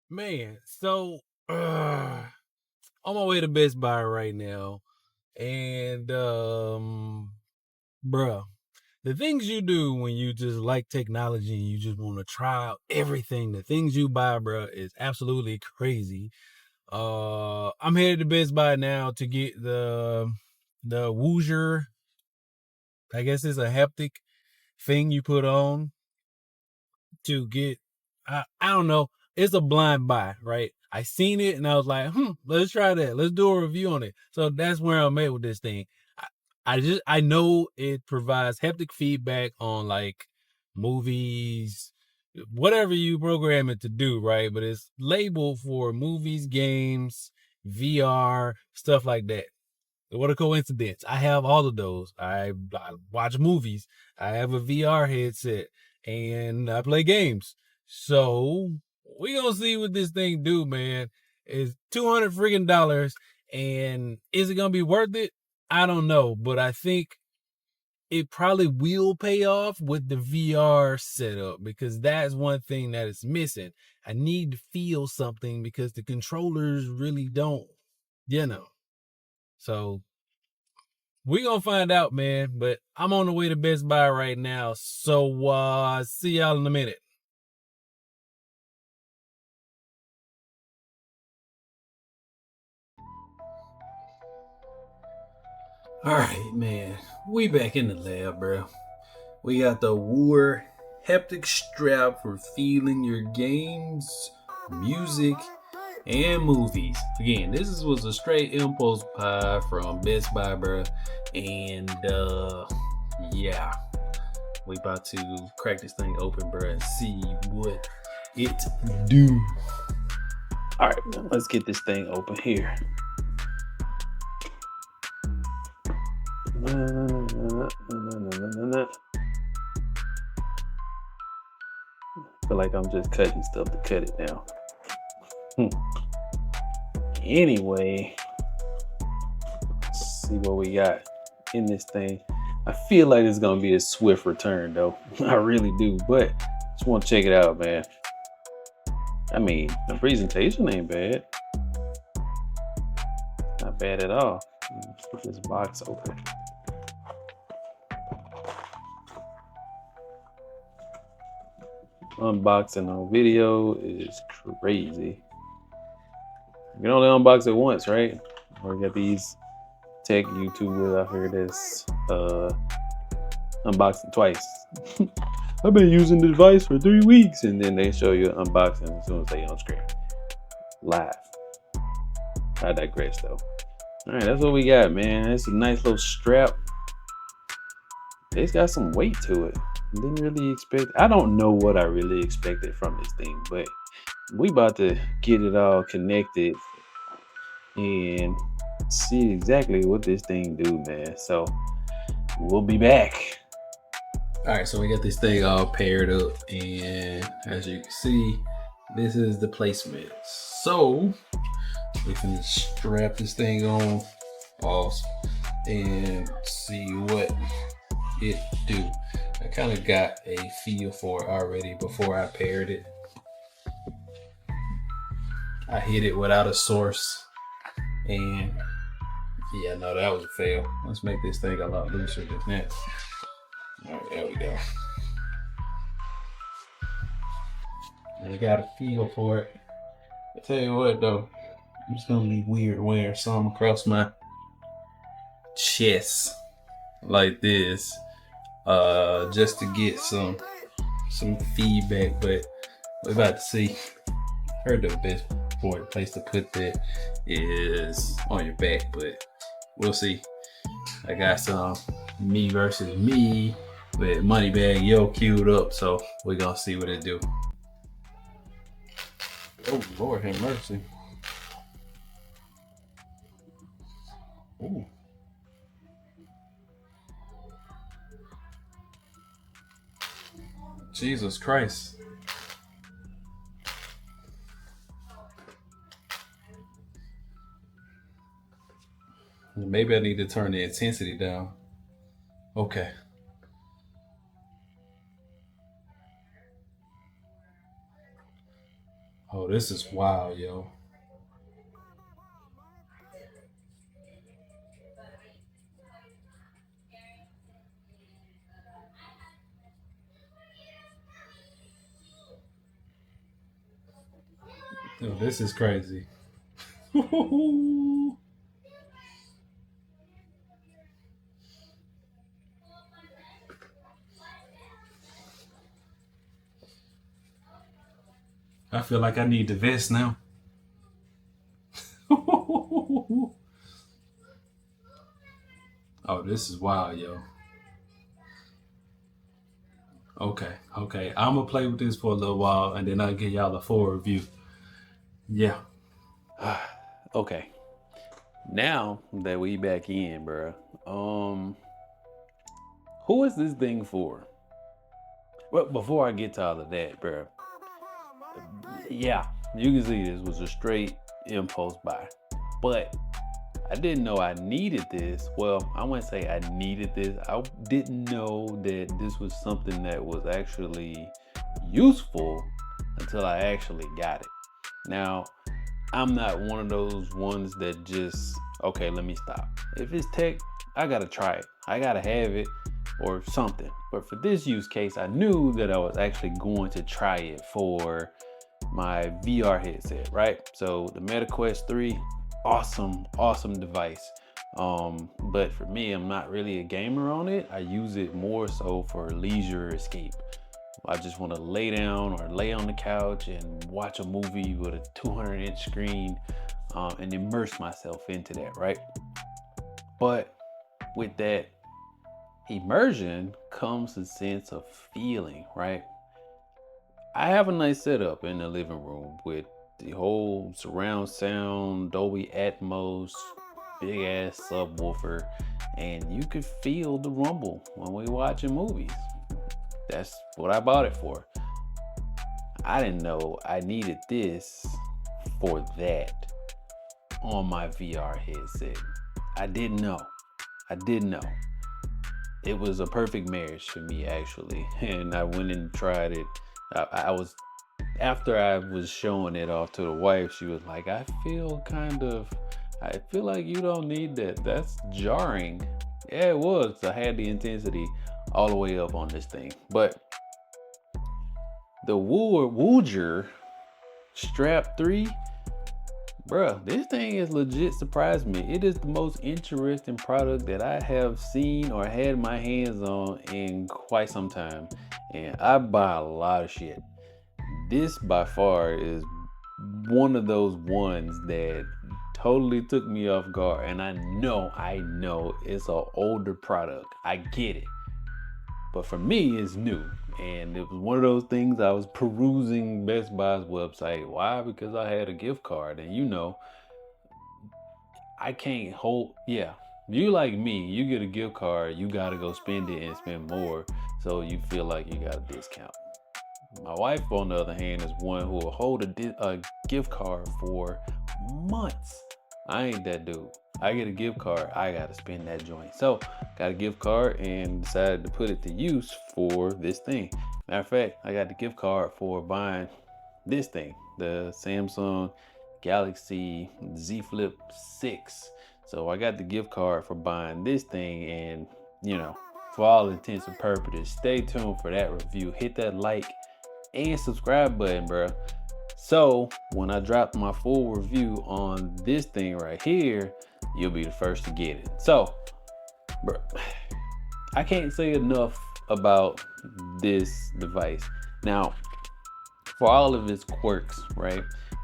Man, so on my way to Best Buy right now, and bruh, the things you do when you just like technology and you just want to try out everything, the things you buy, bruh, is absolutely crazy. I'm headed to Best Buy now to get the Woojer. I guess it's a haptic thing you put on to get. I don't know. It's a blind buy, right? I seen it and I was like, let's try that. Let's do a review on it. So that's where I'm at with this thing. I know it provides haptic feedback on like movies, whatever you program it to do, right? But it's labeled for movies, games, VR, stuff like that. What a coincidence. I have all of those. I watch movies. I have a VR headset and I play games. So we gonna see what this thing do, man. It's $200 freaking dollars. And is it gonna be worth it? I don't know, but I think it probably will pay off with the VR setup because that's one thing that is missing. I need to feel something because the controllers really don't, you know. So we gonna find out, man. But I'm on the way to Best Buy right now. So see y'all in a minute. Alright, man. We back in the lab, bro. We got the Woojer Haptic Strap for feeling your games, music, and movies. Again, was a straight impulse buy from Best Buy, bro. And yeah, we about to crack this thing open, bro, and see what it do. All right, now let's get this thing open here. Feel like I'm just cutting stuff to cut it down. Anyway, let's see what we got in this thing. I feel like it's gonna be a swift return though. I really do, but just want to check it out, man. I mean, the presentation ain't bad. Not bad at all. Let's put this box open. Unboxing on video is crazy. You can only unbox it once, right? Or get these tech YouTubers out here that's unboxing twice. I've been using the device for 3 weeks, and then they show you unboxing as soon as they on screen. Live. I digress though. Alright, that's what we got, man. It's a nice little strap. It's got some weight to it. Didn't really expect, I don't know what I really expected from this thing, but we about to get it all connected and see exactly what this thing do, man. So we'll be back. All right, so we got this thing all paired up, and as you can see, this is the placement. So we can strap this thing on, pause, and see what it do. I kind of got a feel for it already before I paired it. I hit it without a source, and yeah, no, that was a fail. Let's make this thing a lot looser than that. All right, there we go. I got a feel for it. I tell you what though, it's gonna be weird wearing some across my chest like this, just to get some feedback. But we're about to see. I heard the best place to put that is on your back, but we'll see. I got some me versus me with Moneybag Yo queued up, so we're gonna see what it do. Oh Lord have mercy. Ooh. Jesus Christ. Maybe I need to turn the intensity down. Okay. Oh, this is wild, yo. Yo, this is crazy. I feel like I need the vest now. Oh, this is wild, yo. Okay, okay. I'm gonna play with this for a little while and then I'll give y'all a full review. Yeah. Okay. Now that we back in, bruh. Who is this thing for? Well, before I get to all of that, bruh. Yeah, you can see this was a straight impulse buy. But I didn't know I needed this. Well, I wouldn't say I needed this. I didn't know that this was something that was actually useful until I actually got it. Now, I'm not one of those ones that just, okay, let me stop. If it's tech, I gotta try it. I gotta have it or something. But for this use case, I knew that I was actually going to try it for my VR headset, right? So the Meta Quest 3, awesome device. But for me, I'm not really a gamer on it. I use it more so for leisure escape. I just want to lay down or lay on the couch and watch a movie with a 200-inch screen and immerse myself into that, right? But with that immersion comes a sense of feeling, right? I have a nice setup in the living room with the whole surround sound, Dolby Atmos, big ass subwoofer, and you could feel the rumble when we watching movies. That's what I bought it for. I didn't know I needed this for that on my VR headset. I didn't know. It was a perfect marriage for me, actually. And I went and tried it. I was, after I was showing it off to the wife, she was like, I feel like you don't need that. That's jarring. Yeah, it was. I had the intensity all the way up on this thing. But the Woojer Strap 3, bruh, this thing is legit surprised me. It is the most interesting product that I have seen or had my hands on in quite some time. And I buy a lot of shit. This by far is one of those ones that totally took me off guard. And I know it's an older product. I get it. But for me, it's new. And it was one of those things I was perusing Best Buy's website. Why? Because I had a gift card. And I can't hold, yeah. You like me, you get a gift card, you gotta go spend it and spend more. So you feel like you got a discount. My wife, on the other hand, is one who will hold a gift card for months. I ain't that dude. I get a gift card, I gotta spend that joint. So, got a gift card and decided to put it to use for this thing. Matter of fact, I got the gift card for buying this thing, the Samsung Galaxy Z Flip 6. So I got the gift card for buying this thing, and for all intents and purposes, stay tuned for that review. Hit that like and subscribe button, bro. So when I drop my full review on this thing right here, you'll be the first to get it. So, bro, I can't say enough about this device. Now, for all of its quirks, right,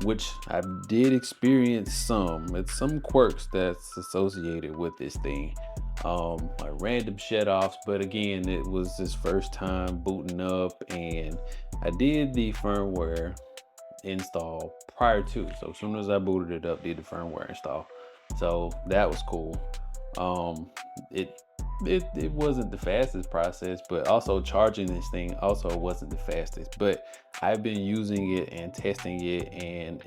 which I did experience it's some quirks that's associated with this thing, like random shut-offs. But again, it was his first time booting up, and I did the firmware install prior to. So as soon as I booted it up, did the firmware install. So that was cool. It wasn't the fastest process, but also charging this thing also wasn't the fastest. But I've been using it and testing it, and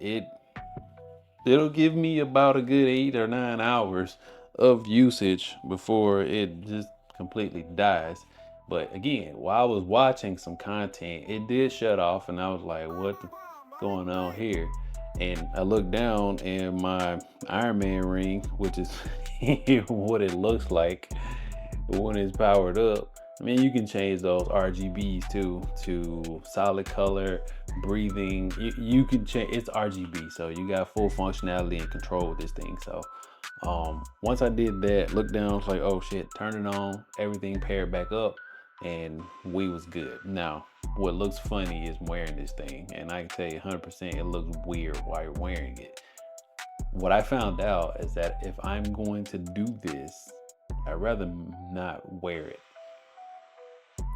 it'll give me about a good 8 or 9 hours of usage before it just completely dies. But again, while I was watching some content, it did shut off, and I was like, what the going on here? And I look down and my Iron Man ring, which is what it looks like when it's powered up. I mean, you can change those RGBs too to solid color, breathing. You can change, it's RGB, so you got full functionality and control with this thing. So once I did that, looked down, was like, oh shit, turn it on, everything paired back up, and we was good. Now, what looks funny is wearing this thing, and I can tell you 100% it looks weird while you're wearing it. What I found out is that if I'm going to do this, I'd rather not wear it.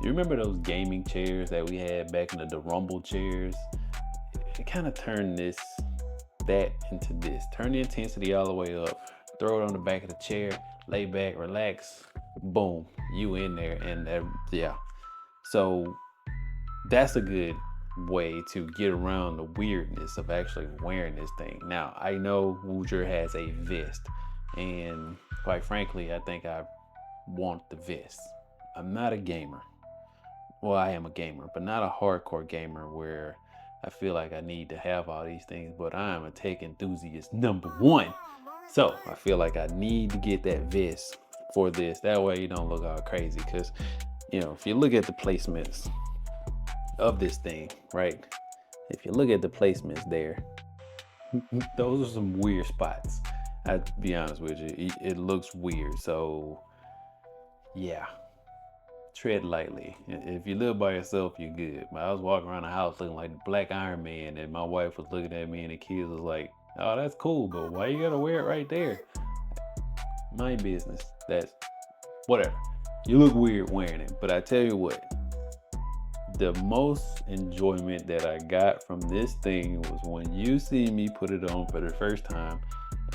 You remember those gaming chairs that we had back in the Rumble chairs? It kind of turned that into this. Turn the intensity all the way up, throw it on the back of the chair, lay back, relax, boom, you in there. And yeah. So that's a good way to get around the weirdness of actually wearing this thing. Now, I know Woojer has a vest, and quite frankly, I think I want the vest. I'm not a gamer. Well, I am a gamer, but not a hardcore gamer where I feel like I need to have all these things, but I am a tech enthusiast #1. So I feel like I need to get that vest for this. That way you don't look all crazy. Because, if you look at the placements of this thing, right? If you look at the placements there, those are some weird spots. I'll be honest with you. It looks weird. So, yeah. Tread lightly. If you live by yourself, you're good. But I was walking around the house looking like the Black Iron Man, and my wife was looking at me, and the kids was like, "Oh, that's cool, but why you gotta wear it right there?" Mind business. That's whatever. You look weird wearing it, but I tell you what, the most enjoyment that I got from this thing was when you see me put it on for the first time,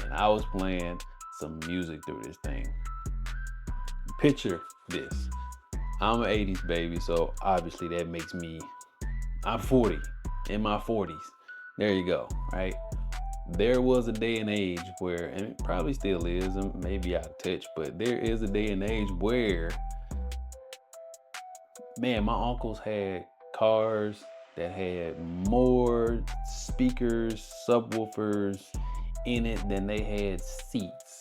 and I was playing some music through this thing. Picture this. I'm an 80s baby, so obviously that makes me, I'm 40, in my 40s. There you go, right? There was a day and age where, and it probably still is, and maybe out of touch, but there is a day and age where, man, my uncles had cars that had more speakers, subwoofers in it than they had seats.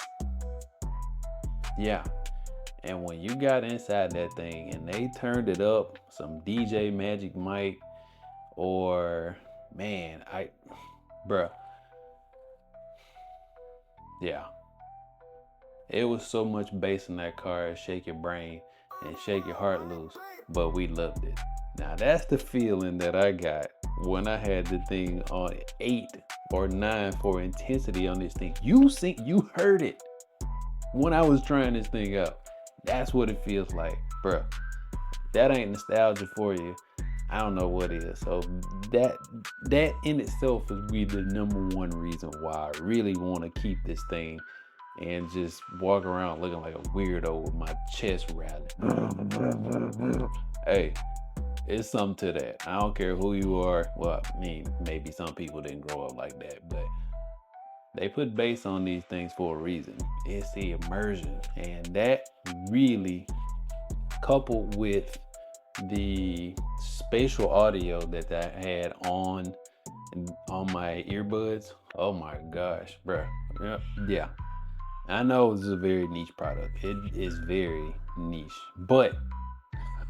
Yeah. And when you got inside that thing and they turned it up, some DJ Magic Mike, or man, bruh, yeah. It was so much bass in that car, it shake your brain and shake your heart loose, but we loved it. Now that's the feeling that I got when I had the thing on 8 or 9 for intensity on this thing. You heard it when I was trying this thing out. That's what it feels like, bro. That ain't nostalgia for you. I don't know what is. So that in itself is really the #1 reason why I really want to keep this thing and just walk around looking like a weirdo with my chest rattling. Hey, it's something to that. I don't care who you are. Well, I mean, maybe some people didn't grow up like that, but they put bass on these things for a reason. It's the immersion. And that really, coupled with the spatial audio that I had on my earbuds, oh my gosh, bro. Yeah. I know this is a very niche product. It is very niche. But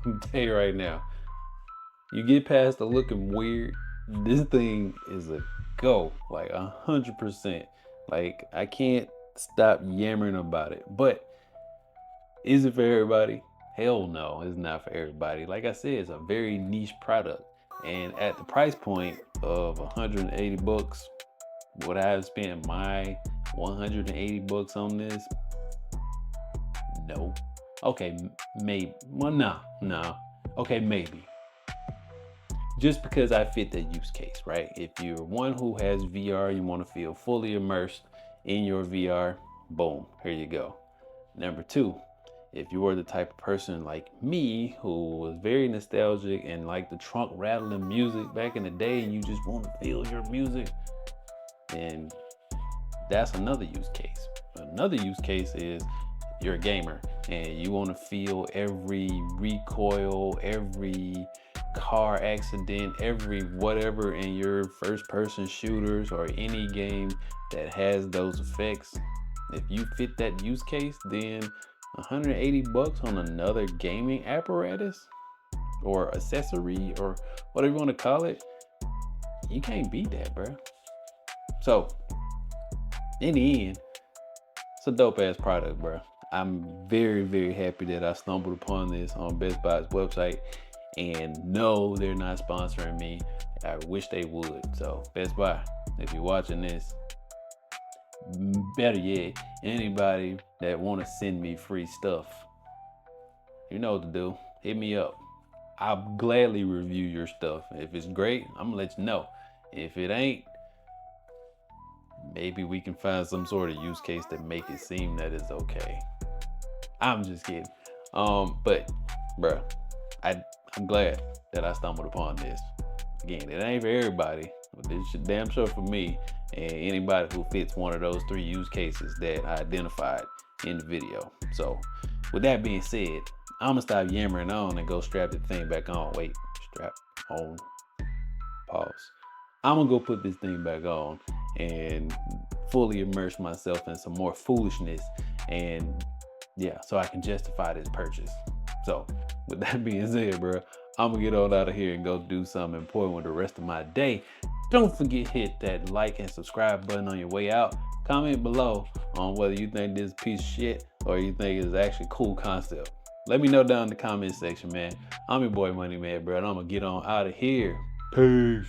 I'm telling you right now, you get past the looking weird, this thing is a go, like 100%. Like, I can't stop yammering about it. But is it for everybody? Hell no, it's not for everybody. Like I said, it's a very niche product. And at the price point of $180, would I have spent my $180 on this? No. Okay, maybe. Well, no. Okay, maybe. Just because I fit the use case, right? If you're one who has VR, you want to feel fully immersed in your VR, boom, here you go. Number 2, if you were the type of person like me who was very nostalgic and like the trunk rattling music back in the day and you just want to feel your music, then that's another use case. Another use case is you're a gamer and you want to feel every recoil, every car accident, every whatever in your first person shooters or any game that has those effects. If you fit that use case, then 180 bucks on another gaming apparatus or accessory or whatever you want to call it, you can't beat that, bro. So in the end, it's a dope ass product, bro. I'm very, very happy that I stumbled upon this on Best Buy's website. And no, they're not sponsoring me. I wish they would. So Best Buy, if you're watching this, better yet, anybody that want to send me free stuff, you know what to do. Hit me up. I'll gladly review your stuff. If it's great, I'm gonna let you know. If it ain't, maybe we can find some sort of use case that make it seem that it's okay. I'm just kidding. But bruh, I'm glad that I stumbled upon this. Again, it ain't for everybody, but this is damn sure for me and anybody who fits one of those 3 use cases that I identified in the video. So with that being said, I'm gonna stop yammering on and go strap the thing back on. Wait, strap on, pause. I'm gonna go put this thing back on and fully immerse myself in some more foolishness, and yeah, so I can justify this purchase. So with that being said, bro, I'm gonna get on out of here and go do something important with the rest of my day. Don't forget, hit that like and subscribe button on your way out. Comment below on whether you think this piece of shit or you think it's actually a cool concept. Let me know down in the comment section, man. I'm your boy Money Man, bro, and I'm gonna get on out of here. Peace.